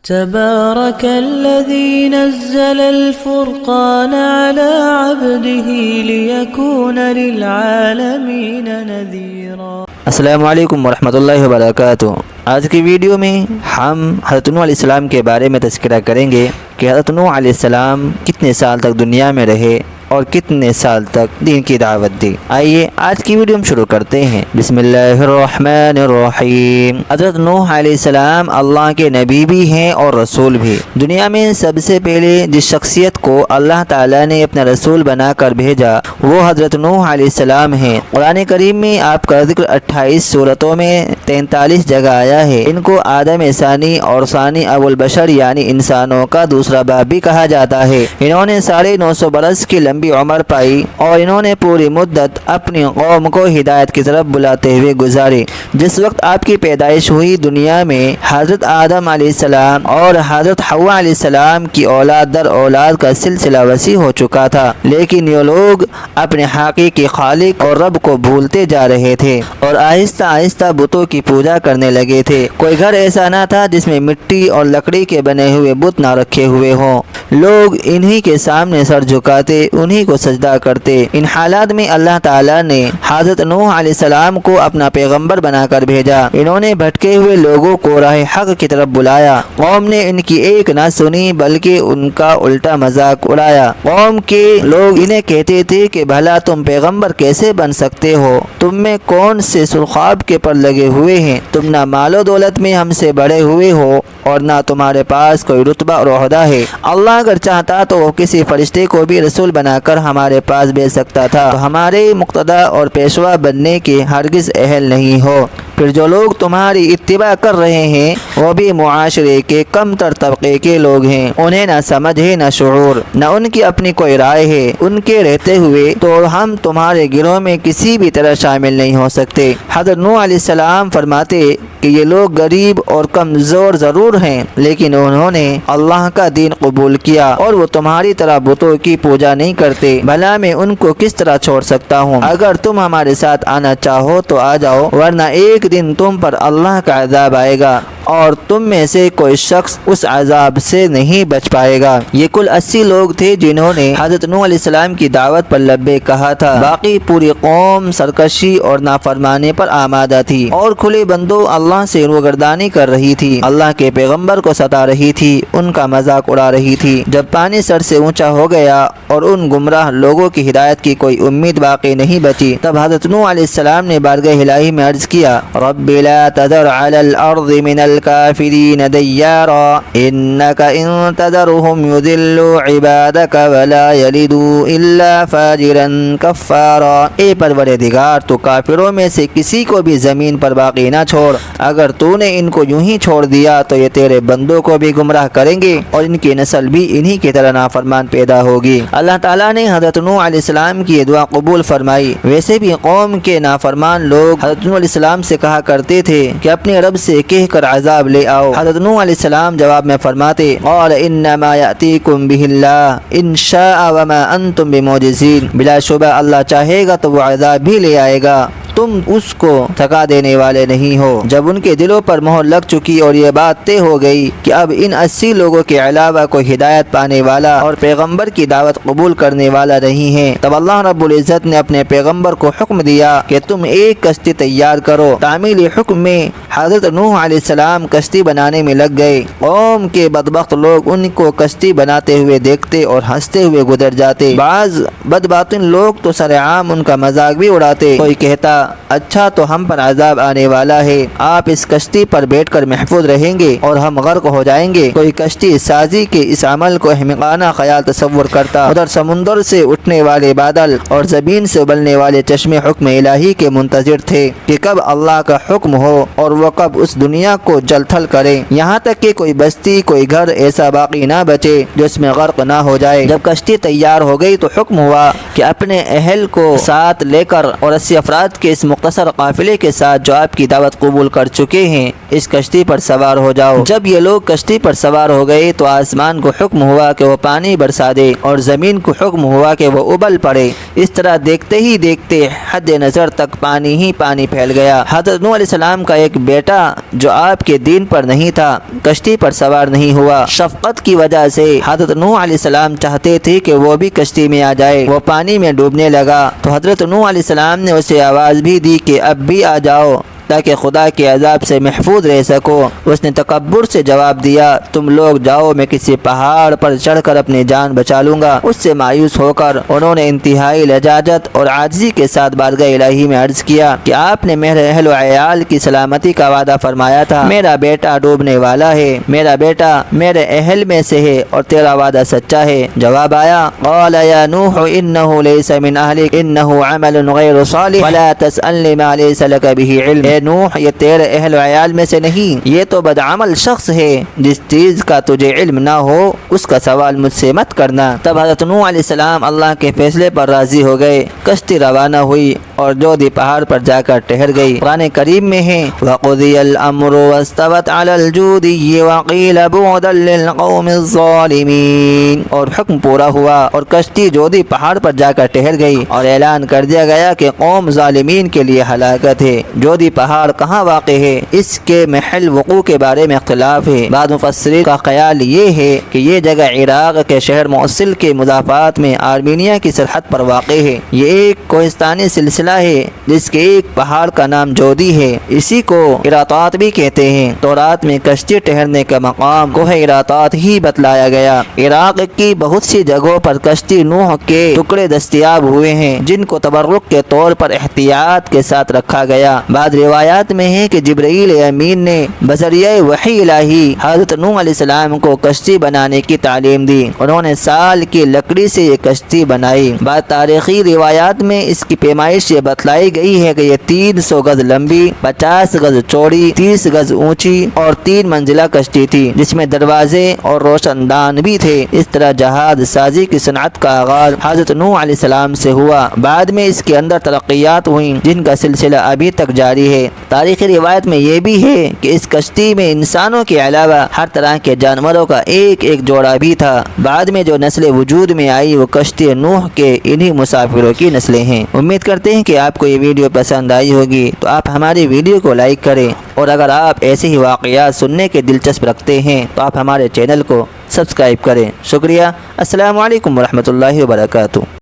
تبارك الذي نزل الفرقان على عبده ليكون للعالمين نذيرا۔ السلام علیکم ورحمۃ اللہ وبرکاتہ۔ آج کی ویڈیو میں ہم حضرت نوح علیہ السلام کے بارے میں تذکرہ کریں گے کہ حضرت نوح علیہ السلام کتنے سال تک دنیا میں رہے اور کتنے سال تک دین کی دعوت دی۔ آئیے آج کی ویڈیو ہم شروع کرتے ہیں۔ بسم اللہ الرحمن الرحیم۔ حضرت نوح علیہ السلام اللہ کے نبی بھی ہیں اور رسول بھی۔ دنیا میں سب سے پہلے جس شخصیت کو اللہ تعالیٰ نے اپنا رسول بنا کر بھیجا وہ حضرت نوح علیہ السلام ہیں۔ قرآن کریم میں آپ کا ذکر 28 سورتوں میں 43 جگہ آیا ہے۔ ان کو آدم ثانی اور ثانی ابو البشر یعنی انسانوں کا دوسرا باپ بھی کہا جاتا ہے۔ انہوں نے 950 برس کی لمبی عمر پائی اور انہوں نے پوری مدت اپنی قوم کو ہدایت کی طرف بلاتے ہوئے گزاری۔ جس وقت آپ کی پیدائش ہوئی دنیا میں حضرت آدم علیہ السلام اور حضرت حوا علیہ السلام کی اولاد در اولاد کا سلسلہ وسیع ہو چکا تھا، لیکن یہ لوگ اپنے حقیقی خالق اور رب کو بھولتے جا رہے تھے اور آہستہ آہستہ بتوں کی پوجا کرنے لگے تھے۔ کوئی گھر ایسا نہ تھا جس میں مٹی اور لکڑی کے بنے ہوئے بت نہ رکھے ہوئے ہوں۔ لوگ انہی کے سامنے سر جھکاتے، انہی کو سجدہ کرتے۔ ان حالات میں اللہ تعالیٰ نے حضرت نوح علیہ السلام کو اپنا پیغمبر بنا کر بھیجا۔ انہوں نے بھٹکے ہوئے لوگوں کو راہ حق کی طرف بلایا۔ قوم نے ان کی ایک نہ سنی بلکہ ان کا الٹا مذاق اڑایا۔ قوم کے لوگ انہیں کہتے تھے کہ بھلا تم پیغمبر کیسے بن سکتے ہو؟ تم میں کون سے سرخاب کے پر لگے ہوئے ہیں؟ تم نہ مال و دولت میں ہم سے بڑے ہوئے ہو اور نہ تمہارے پاس کوئی رتبہ اور عہدہ ہے۔ اللہ اگر چاہتا تو وہ کسی فرشتے کو بھی رسول بنا کر ہمارے پاس بھیج سکتا تھا، تو ہمارے مقتدا اور پیشوا بننے کے ہرگز اہل نہیں ہو۔ پھر جو لوگ تمہاری اتباع کر رہے ہیں وہ بھی معاشرے کے کم تر طبقے کے لوگ ہیں، انہیں نہ سمجھ ہے نہ شعور، نہ ان کی اپنی کوئی رائے ہے۔ ان کے رہتے ہوئے تو ہم تمہارے گروہ میں کسی بھی طرح شامل نہیں ہو سکتے۔ حضرت نوح علیہ السلام فرماتے کہ یہ لوگ غریب اور کمزور ضرور ہیں، لیکن انہوں نے اللہ کا دین قبول کیا اور وہ تمہاری طرح بتوں کی پوجا نہیں کرتے۔ بھلا میں ان کو کس طرح چھوڑ سکتا ہوں؟ اگر تم ہمارے ساتھ آنا چاہو تو آ جاؤ، ورنہ ایک دن تم پر اللہ کا عذاب آئے گا اور تم میں سے کوئی شخص اس عذاب سے نہیں بچ پائے گا۔ یہ کل 80 لوگ تھے جنہوں نے حضرت نوح علیہ السلام کی دعوت پر لبیک کہا تھا۔ باقی پوری قوم سرکشی اور نافرمانی پر آمادہ تھی اور کھلے بندوں اللہ سے روگردانی کر رہی تھی، اللہ کے پیغمبر کو ستا رہی تھی، ان کا مذاق اڑا رہی تھی۔ جب پانی سر سے اونچا ہو گیا اور ان گمراہ لوگوں کی ہدایت کی کوئی امید باقی نہیں بچی، تب حضرت نوح علیہ السلام نے بارگاہ الہی میں عرض کیا، رب لا تذر علی الارض من الكافرین دیارا انک ان تذرهم یضلوا عبادک ولا یلدوا الا فاجرا کفارا۔ اے پروردگار تو کافروں میں سے کسی کو بھی زمین پر باقی نہ چھوڑ، اگر تو نے ان کو یوں ہی چھوڑ دیا تو یہ تیرے بندوں کو بھی گمراہ کریں گے اور ان کی نسل بھی انہی کی طرح نافرمان پیدا ہوگی۔ اللہ تعالیٰ نے حضرت نوح علیہ السلام کی دعا قبول فرمائی۔ ویسے بھی قوم کے نافرمان لوگ حضرت نوح علیہ السلام سے کہا کرتے تھے کہ اپنے رب سے کہہ کر عذاب لے آؤ۔ حضرت نوح علیہ السلام جواب میں فرماتے، قال انما یأتیکم بہ اللہ ان شاء وما انتم بمعجزین۔ بلا شبہ اللہ چاہے گا تو وہ عذاب بھی لے آئے گا، تم اس کو تھکا دینے والے نہیں ہو۔ جب ان کے دلوں پر مہر لگ چکی اور یہ بات طے ہو گئی کہ اب ان 80 لوگوں کے علاوہ کوئی ہدایت پانے والا اور پیغمبر کی دعوت قبول کرنے والا نہیں ہے، تب اللہ رب العزت نے اپنے پیغمبر کو حکم دیا کہ تم ایک کشتی تیار کرو۔ تعمیل حکم میں حضرت نوح علیہ السلام کشتی بنانے میں لگ گئے۔ قوم کے بدبخت لوگ ان کو کشتی بناتے ہوئے دیکھتے اور ہنستے ہوئے گزر جاتے۔ بعض بدباطن لوگ تو سرعام ان کا مذاق بھی اڑاتے۔ کوئی کہتا، اچھا تو ہم پر عذاب آنے والا ہے، آپ اس کشتی پر بیٹھ کر محفوظ رہیں گے اور ہم غرق ہو جائیں گے۔ کوئی کشتی سازی کے اس عمل کو احمقانہ خیال تصور کرتا۔ ادھر سمندر سے اٹھنے والے بادل اور زمین سے ابلنے والے چشمے حکم الہی کے منتظر تھے کہ کب اللہ کا حکم ہو اور وہ کب اس دنیا کو جل تھل کرے، یہاں تک کہ کوئی بستی کوئی گھر ایسا باقی نہ بچے جو اس میں غرق نہ ہو جائے۔ جب کشتی تیار ہو گئی تو حکم ہوا کہ اپنے اہل کو ساتھ لے کر اور 80 افراد کے اس مختصر قافلے کے ساتھ جو آپ کی دعوت قبول کر چکے ہیں اس کشتی پر سوار ہو جاؤ۔ جب یہ لوگ کشتی پر سوار ہو گئے تو آسمان کو حکم ہوا کہ وہ پانی برسا دے اور زمین کو حکم ہوا کہ وہ ابل پڑے۔ اس طرح دیکھتے ہی دیکھتے حد نظر تک پانی ہی پانی پھیل گیا۔ حضرت نوح علیہ السلام کا ایک بیٹا جو آپ کے دین پر نہیں تھا کشتی پر سوار نہیں ہوا۔ شفقت کی وجہ سے حضرت نوح علیہ السلام چاہتے تھے کہ وہ بھی کشتی میں آ جائے۔ وہ پانی میں ڈوبنے لگا تو حضرت نوح علیہ السلام نے اسے آواز بھی دی کہ اب بھی آ جاؤ تاکہ خدا کے عذاب سے محفوظ رہ سکو۔ اس نے تکبر سے جواب دیا تم لوگ جاؤ میں کسی پہاڑ پر چڑھ کر اپنی جان بچا لوں گا۔ اس سے مایوس ہو کر انہوں نے انتہائی لجاجت اور عاجزی کے ساتھ بارگاہ الہی میں عرض کیا کہ آپ نے میرے اہل و عیال کی سلامتی کا وعدہ فرمایا تھا، میرا بیٹا ڈوبنے والا ہے، میرا بیٹا میرے اہل میں سے ہے اور تیرا وعدہ سچا ہے۔ جواب آیا قال یا نوح انه ليس من اهلك انه عمل غیر صالح ولا تسألنی ما ليس لك به علم۔ نوح یہ تیرے اہل و عیال میں سے نہیں، یہ تو بدعمل شخص ہے، جس چیز کا تجھے علم نہ ہو اس کا سوال مجھ سے مت کرنا۔ تب حضرت نوح علیہ السلام اللہ کے فیصلے پر راضی ہو گئے، کشتی روانہ ہوئی اور جودی پہاڑ پر جا کر ٹھہر گئی۔ قرآن کریم میں ہے وَقُضِيَ الْأَمْرُ وَاسْتَوَتْ عَلَى الْجُودِيِّ وَقِيلَ بُعْدًا لِلْقَوْمِ الظَّالِمِينَ۔ اور حکم پورا ہوا اور کشتی جودی پہاڑ پر جا کر ٹھہر گئی اور اعلان کر دیا گیا کہ قوم ظالمین کے لیے ہلاکت ہے۔ جودی پہاڑ کہاں واقع ہے اس کے محل وقوع کے بارے میں اختلاف ہے۔ بعض مفسرین کا خیال یہ ہے کہ یہ جگہ عراق کے شہر موصل کے مضافات میں آرمینیا کی سرحد پر واقع ہے۔ یہ ایک کوہستانی سلسلہ ہے جس کے ایک پہاڑ کا نام جودی ہے، اسی کو عراطات بھی کہتے ہیں۔ تورات میں کشتی ٹھہرنے کا مقام کوہ عراطات ہی بتلایا گیا۔ عراق کی بہت سی جگہوں پر کشتی نوح کے ٹکڑے دستیاب ہوئے ہیں جن کو تبرک کے طور پر احتیاط کے ساتھ رکھا گیا۔ بعض روایات میں ہے کہ جبرائیل امین نے بذریعہ وحی الہی حضرت نوح علیہ السلام کو کشتی بنانے کی تعلیم دی، انہوں نے سال کی لکڑی سے یہ کشتی بنائی۔ بعض تاریخی روایات میں اس کی پیمائش یہ بتلائی گئی ہے کہ یہ 300 گز لمبی، 50 گز چوڑی، 30 گز اونچی اور 3 منزلہ کشتی تھی جس میں دروازے اور روشن دان بھی تھے۔ اس طرح جہاز سازی کی صنعت کا آغاز حضرت نوح علیہ السلام سے ہوا، بعد میں اس کے اندر ترقیات ہوئیں جن کا سلسلہ ابھی تک جاری ہے۔ تاریخی روایت میں یہ بھی ہے کہ اس کشتی میں انسانوں کے علاوہ ہر طرح کے جانوروں کا ایک ایک جوڑا بھی تھا۔ بعد میں جو نسلیں وجود میں آئی وہ کشتی نوح کے انہی مسافروں کی نسلیں ہیں۔ امید کرتے ہیں کہ آپ کو یہ ویڈیو پسند آئی ہوگی، تو آپ ہماری ویڈیو کو لائک کریں اور اگر آپ ایسے ہی واقعات سننے کے دلچسپ رکھتے ہیں تو آپ ہمارے چینل کو سبسکرائب کریں۔ شکریہ۔ السلام علیکم ورحمۃ اللہ وبرکاتہ۔